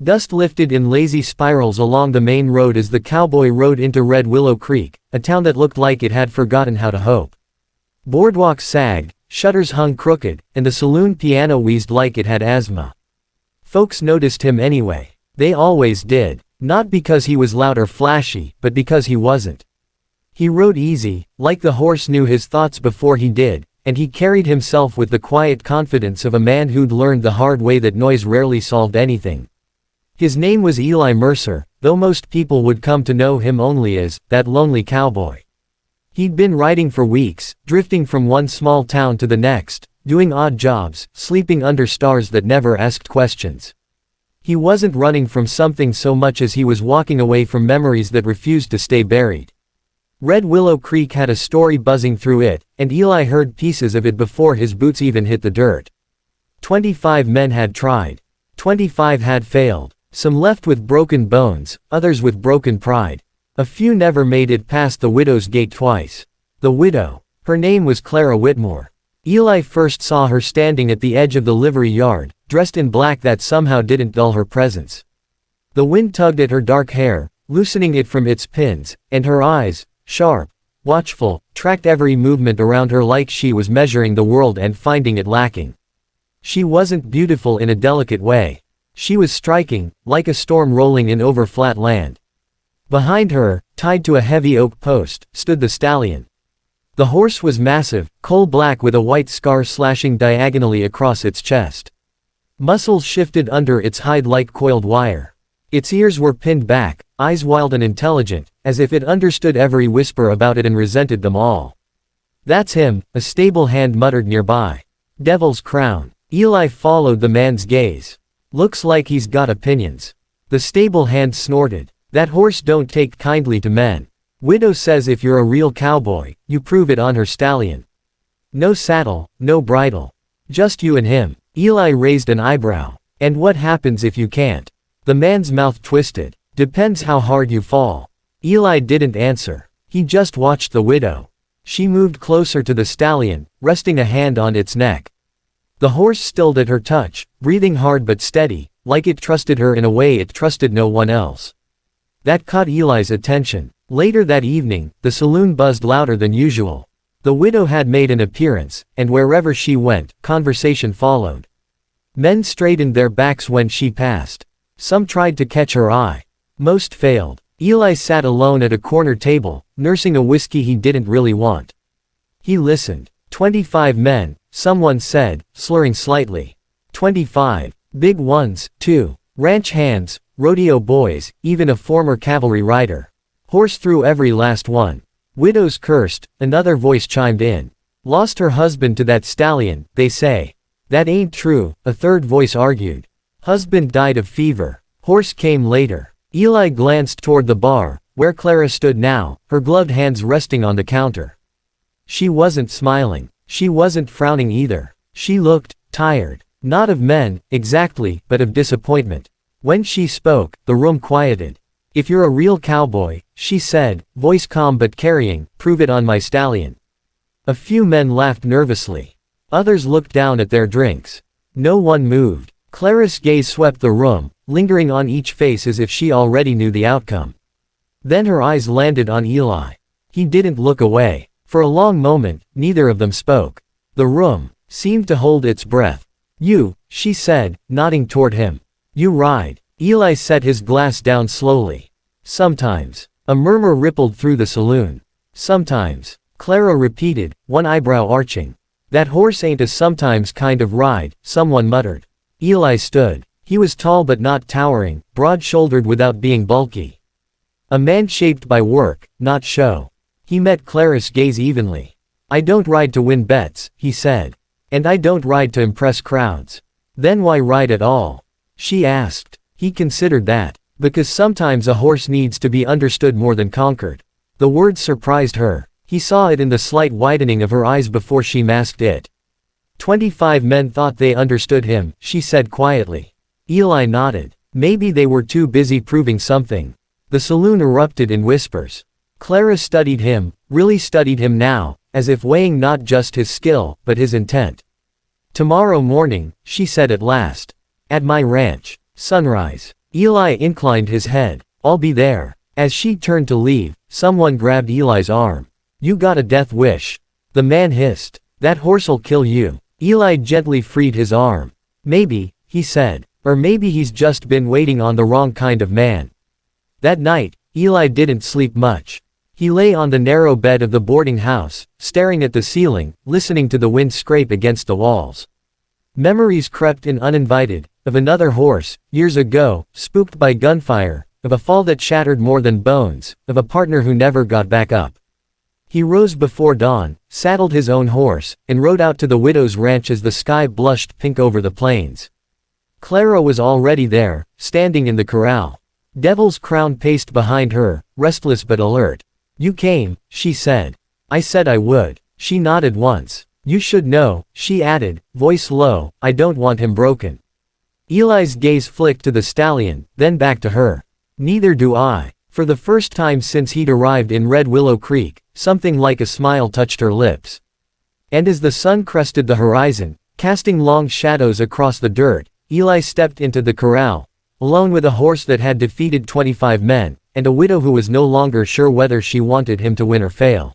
Dust lifted in lazy spirals along the main road as the cowboy rode into Red Willow Creek, a town that looked like it had forgotten how to hope. Boardwalks sagged, shutters hung crooked, and the saloon piano wheezed like it had asthma. Folks noticed him anyway. They always did. Not because he was loud or flashy, but because he wasn't. He rode easy, like the horse knew his thoughts before he did, and he carried himself with the quiet confidence of a man who'd learned the hard way that noise rarely solved anything. His name was Eli Mercer, though most people would come to know him only as that lonely cowboy. He'd been riding for weeks, drifting from one small town to the next, doing odd jobs, sleeping under stars that never asked questions. He wasn't running from something so much as he was walking away from memories that refused to stay buried. Red Willow Creek had a story buzzing through it, and Eli heard pieces of it before his boots even hit the dirt. 25 men had tried. 25 had failed. Some left with broken bones, others with broken pride. A few never made it past the widow's gate twice. The widow. Her name was Clara Whitmore. Eli first saw her standing at the edge of the livery yard, dressed in black that somehow didn't dull her presence. The wind tugged at her dark hair, loosening it from its pins, and her eyes, sharp, watchful, tracked every movement around her like she was measuring the world and finding it lacking. She wasn't beautiful in a delicate way. She was striking, like a storm rolling in over flat land. Behind her, tied to a heavy oak post, stood the stallion. The horse was massive, coal-black with a white scar slashing diagonally across its chest. Muscles shifted under its hide like coiled wire. Its ears were pinned back, eyes wild and intelligent, as if it understood every whisper about it and resented them all. "That's him," a stable hand muttered nearby. "Devil's Crown." Eli followed the man's gaze. "Looks like he's got opinions." The stable hand snorted. "That horse don't take kindly to men. Widow says if you're a real cowboy, you prove it on her stallion. No saddle, no bridle. Just you and him." Eli raised an eyebrow. "And what happens if you can't?" The man's mouth twisted. "Depends how hard you fall." Eli didn't answer. He just watched the widow. She moved closer to the stallion, resting a hand on its neck. The horse stilled at her touch, breathing hard but steady, like it trusted her in a way it trusted no one else. That caught Eli's attention. Later that evening, the saloon buzzed louder than usual. The widow had made an appearance, and wherever she went, conversation followed. Men straightened their backs when she passed. Some tried to catch her eye. Most failed. Eli sat alone at a corner table, nursing a whiskey he didn't really want. He listened. 25 men, someone said, slurring slightly. 25. Big ones, too. Ranch hands, rodeo boys, even a former cavalry rider. Horse through every last one. Widows cursed, another voice chimed in. Lost her husband to that stallion, they say. That ain't true, a third voice argued. Husband died of fever. Horse came later. Eli glanced toward the bar, where Clara stood now, her gloved hands resting on the counter. She wasn't smiling. She wasn't frowning either. She looked tired. Not of men, exactly, but of disappointment. When she spoke, the room quieted. If you're a real cowboy, she said, voice calm but carrying, prove it on my stallion. A few men laughed nervously. Others looked down at their drinks. No one moved. Clara's gaze swept the room, lingering on each face as if she already knew the outcome. Then her eyes landed on Eli. He didn't look away. For a long moment, neither of them spoke. The room seemed to hold its breath. You, she said, nodding toward him. You ride. Eli set his glass down slowly. Sometimes. A murmur rippled through the saloon. Sometimes. Clara repeated, one eyebrow arching. That horse ain't a sometimes kind of ride, someone muttered. Eli stood. He was tall but not towering, broad-shouldered without being bulky. A man shaped by work, not show. He met Clara's gaze evenly. I don't ride to win bets, he said. And I don't ride to impress crowds. Then why ride at all? She asked. He considered that. Because sometimes a horse needs to be understood more than conquered. The word surprised her. He saw it in the slight widening of her eyes before she masked it. 25 men thought they understood him, she said quietly. Eli nodded. Maybe they were too busy proving something. The saloon erupted in whispers. Clara studied him, really studied him now, as if weighing not just his skill, but his intent. Tomorrow morning, she said at last. At my ranch. Sunrise. Eli inclined his head. "I'll be there." As she turned to leave, someone grabbed Eli's arm. "You got a death wish." The man hissed. "That horse'll kill you." Eli gently freed his arm. "Maybe," he said. "Or maybe he's just been waiting on the wrong kind of man." That night, Eli didn't sleep much. He lay on the narrow bed of the boarding house, staring at the ceiling, listening to the wind scrape against the walls. Memories crept in uninvited, of another horse, years ago, spooked by gunfire, of a fall that shattered more than bones, of a partner who never got back up. He rose before dawn, saddled his own horse, and rode out to the widow's ranch as the sky blushed pink over the plains. Clara was already there, standing in the corral. Devil's Crown paced behind her, restless but alert. "You came," she said. "I said I would." She nodded once. "You should know," she added, voice low, "I don't want him broken." Eli's gaze flicked to the stallion, then back to her. "Neither do I." For the first time since he'd arrived in Red Willow Creek, something like a smile touched her lips. And as the sun crested the horizon, casting long shadows across the dirt, Eli stepped into the corral, alone with a horse that had defeated 25 men, and a widow who was no longer sure whether she wanted him to win or fail.